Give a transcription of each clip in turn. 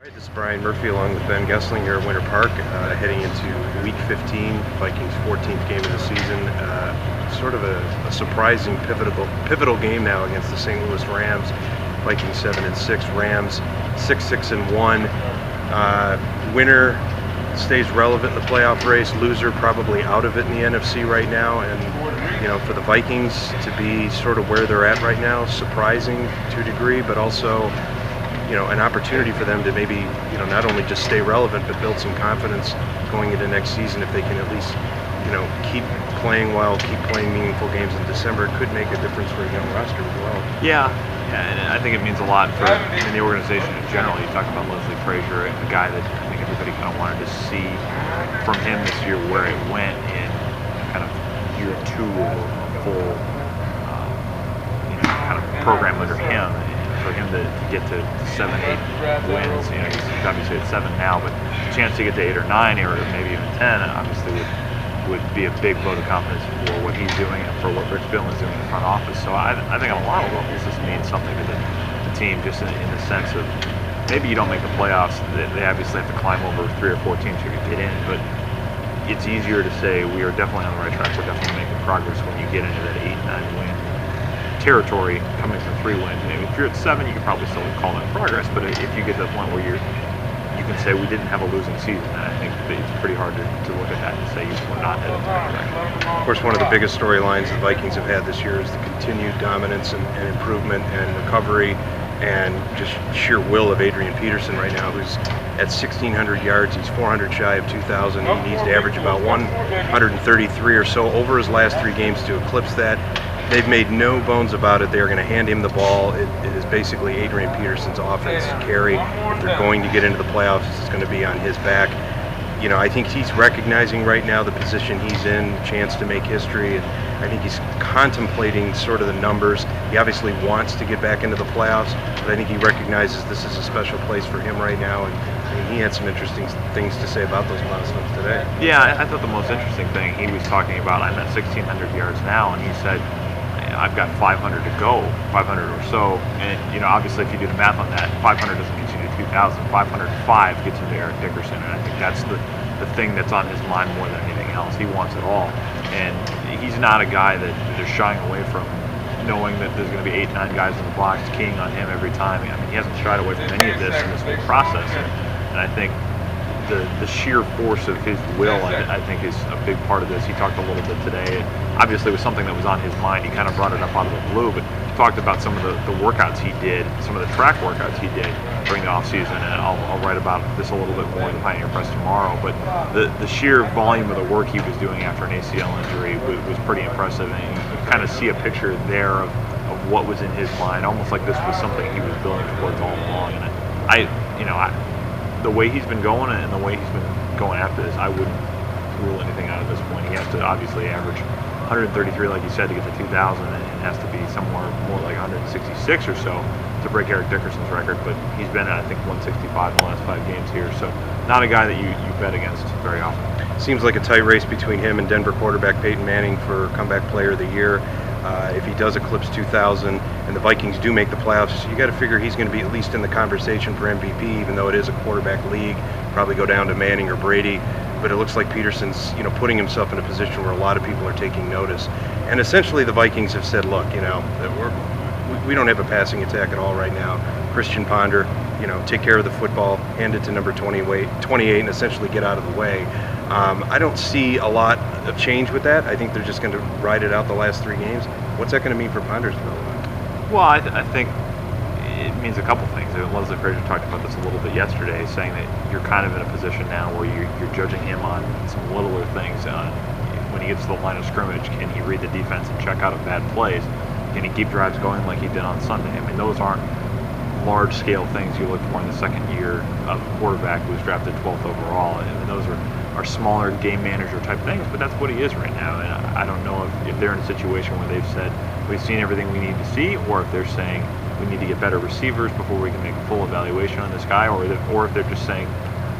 All right, this is Brian Murphy along with Ben Gessling here at Winter Park, heading into Week 15, Vikings' 14th game of the season. Sort of a surprising, pivotal game now against the St. Louis Rams. Vikings 7-6, Rams 6-1. Winner stays relevant in the playoff race. Loser probably out of it in the NFC right now. And for the Vikings to be sort of where they're at right now, surprising to a degree, but also an opportunity for them to maybe, not only just stay relevant, but build some confidence going into next season if they can at least, keep playing well, keep playing meaningful games in December. It could make a difference for a young roster as well. Yeah, and I think it means a lot for the organization in general. You talk about Leslie Frazier, a guy that I think everybody kind of wanted to see from him this year where it went in kind of year two of a full, kind of program under him. For him to get to 7, 8 wins, he's obviously at 7 now, but the chance to get to 8 or 9 or maybe even 10 obviously would be a big vote of confidence for what he's doing and for what Rich Billings is doing in the front office. So I think on a lot of levels this means something to the team, just in the sense of maybe you don't make the playoffs. They obviously have to climb over 3 or 4 teams to get in, but it's easier to say we are definitely on the right track. We're definitely making progress when you get into that 8, 9 win territory coming from 3 wins. If you're at 7, you can probably still call that progress, but if you get to the point where you can say we didn't have a losing season, then I think it's pretty hard to look at that and say we're not headed in the right direction. Of course, one of the biggest storylines the Vikings have had this year is the continued dominance and improvement and recovery and just sheer will of Adrian Peterson right now, who's at 1,600 yards. He's 400 shy of 2,000. He needs to average about 133 or so over his last 3 games to eclipse that. They've made no bones about it. They are going to hand him the ball. It is basically Adrian Peterson's offense to carry. If they're going to get into the playoffs, it's going to be on his back. I think he's recognizing right now the position he's in, the chance to make history. I think he's contemplating sort of the numbers. He obviously wants to get back into the playoffs, but I think he recognizes this is a special place for him right now. And he had some interesting things to say about those milestones today. Yeah, I thought the most interesting thing he was talking about, I'm at 1,600 yards now, and he said, I've got 500 to go, 500 or so, and obviously if you do the math on that, 500 doesn't get you to 2,000, 505 gets you to Eric Dickerson, and I think that's the thing that's on his mind more than anything else. He wants it all, and he's not a guy that is shying away from knowing that there's going to be 8, 9 guys in the box keying on him every time. He hasn't shied away from any of this in this whole process, and I think the sheer force of his will, I think, is a big part of this. He talked a little bit today. Obviously, it was something that was on his mind. He kind of brought it up out of the blue, but he talked about some of the workouts he did, some of the track workouts he did during the offseason, and I'll write about this a little bit more in the Pioneer Press tomorrow. But the sheer volume of the work he was doing after an ACL injury was pretty impressive, and you kind of see a picture there of what was in his mind, almost like this was something he was building towards all along. And the way he's been going and the way he's been going after this, I wouldn't rule anything out at this point. He has to obviously average 133, like you said, to get to 2,000, and it has to be somewhere more like 166 or so to break Eric Dickerson's record. But he's been at, I think, 165 in the last 5 games here, so not a guy that you bet against very often. Seems like a tight race between him and Denver quarterback Peyton Manning for Comeback Player of the Year. If he does eclipse 2,000 and the Vikings do make the playoffs, you got to figure he's going to be at least in the conversation for MVP, even though it is a quarterback league. Probably go down to Manning or Brady, but it looks like Peterson's putting himself in a position where a lot of people are taking notice. And essentially the Vikings have said, look, we don't have a passing attack at all right now. Christian Ponder, take care of the football, hand it to number 28, and essentially get out of the way. I don't see a lot of change with that. I think they're just going to ride it out the last 3 games. What's that going to mean for Ponder's development? Well, I think it means a couple things. Leslie Frazier talked about this a little bit yesterday, saying that you're kind of in a position now where you're judging him on some littler things. When he gets to the line of scrimmage, can he read the defense and check out of bad plays? Can he keep drives going like he did on Sunday? Those aren't large-scale things you look for in the second year of a quarterback who was drafted 12th overall. Those are smaller game manager type things, but that's what he is right now. And I don't know if they're in a situation where they've said we've seen everything we need to see, or if they're saying we need to get better receivers before we can make a full evaluation on this guy, or if they're just saying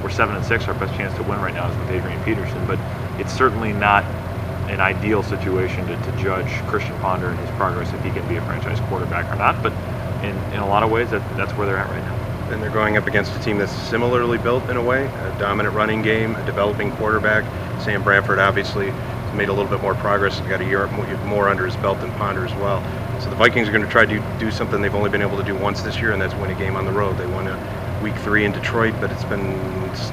we're 7-6, our best chance to win right now is with Adrian Peterson. But it's certainly not an ideal situation to judge Christian Ponder and his progress if he can be a franchise quarterback or not. But in a lot of ways, that's where they're at right now. and they're going up against a team that's similarly built in a way, a dominant running game, a developing quarterback. Sam Bradford obviously has made a little bit more progress. He's got a year more under his belt than Ponder as well. So the Vikings are going to try to do something they've only been able to do once this year, and that's win a game on the road. They won week 3 in Detroit, but it's been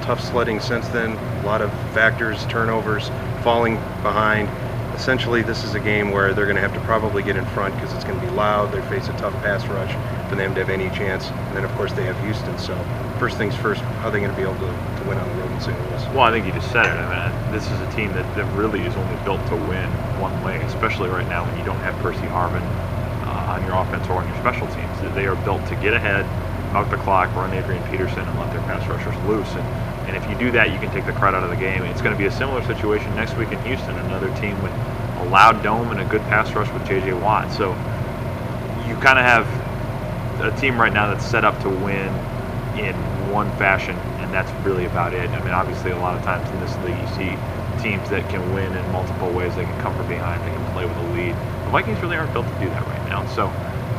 tough sledding since then. A lot of factors, turnovers, falling behind. Essentially, this is a game where they're going to have to probably get in front because it's going to be loud. They face a tough pass rush for them to have any chance. And then, of course, they have Houston. So first things first, how are they going to be able to win on the road in St. Louis? Well, I think you just said it. I mean, this is a team that really is only built to win one way, especially right now when you don't have Percy Harvin on your offense or on your special teams. They are built to get ahead, milk the clock, run Adrian Peterson, and let their pass rushers loose. And if you do that, you can take the crowd out of the game. It's going to be a similar situation next week in Houston, another team with a loud dome and a good pass rush with J.J. Watt. So you kind of have a team right now that's set up to win in one fashion, and that's really about it. I mean, obviously, a lot of times in this league, you see teams that can win in multiple ways. They can come from behind, they can play with a lead. The Vikings really aren't built to do that right now. So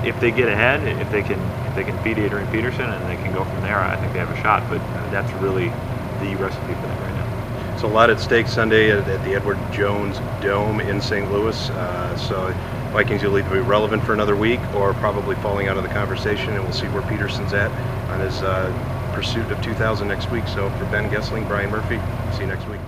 if they get ahead, if they can beat Adrian Peterson and they can go from there, I think they have a shot. But that's really the recipe for them right now. So a lot at stake Sunday at the Edward Jones Dome in St. Louis. So Vikings will either be relevant for another week or probably falling out of the conversation, and we'll see where Peterson's at on his pursuit of 2000 next week. So for Ben Gessling, Brian Murphy, see you next week.